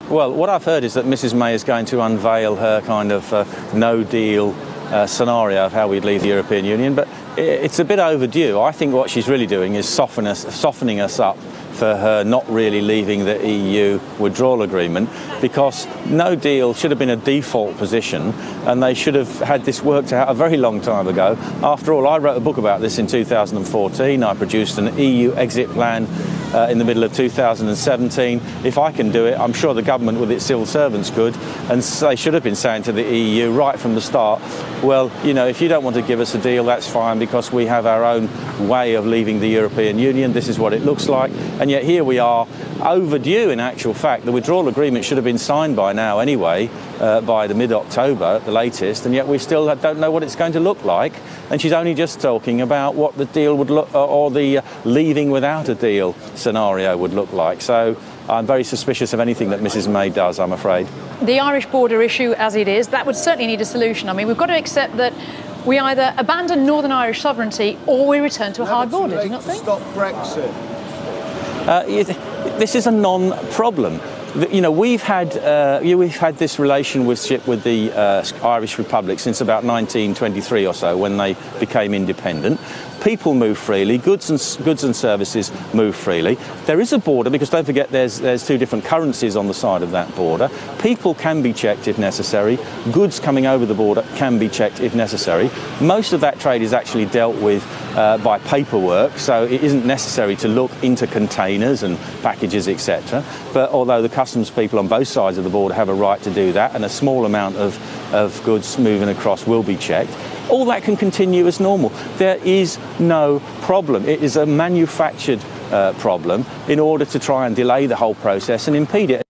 Well, what I've heard is that Mrs May is going to unveil her kind of no-deal scenario of how we'd leave the European Union, but it's a bit overdue. I think what she's really doing is softening us up for her not really leaving the EU withdrawal agreement, because no deal should have been a default position and they should have had this worked out a very long time ago. After all, I wrote a book about this in 2014. I produced an EU exit plan in the middle of 2017. If I can do it, I'm sure the government with its civil servants could, and they should have been saying to the EU right from the start, well, you know, if you don't want to give us a deal, that's fine, because we have our own way of leaving the European Union. This is what it looks like. And yet here we are, overdue in actual fact. The withdrawal agreement should have been signed by now anyway, by the mid-October at the latest, and yet we still don't know what it's going to look like. And she's only just talking about what the deal would look, or the leaving without a deal scenario would look like. So I'm very suspicious of anything that Mrs May does, I'm afraid. The Irish border issue as it is, that would certainly need a solution. I mean, we've got to accept that we either abandon Northern Irish sovereignty or we return to a hard border, do you not think? Stop Brexit. This is a non-problem. You know, we've had this relationship with the Irish Republic since about 1923 or so, when they became independent. People move freely, goods and services move freely. There is a border, because don't forget there's two different currencies on the side of that border. People can be checked if necessary. Goods coming over the border can be checked if necessary. Most of that trade is actually dealt with by paperwork, so it isn't necessary to look into containers and packages, etc. But although the customs people on both sides of the border have a right to do that, and a small amount of goods moving across will be checked, all that can continue as normal. There is no problem. It is a manufactured problem in order to try and delay the whole process and impede it.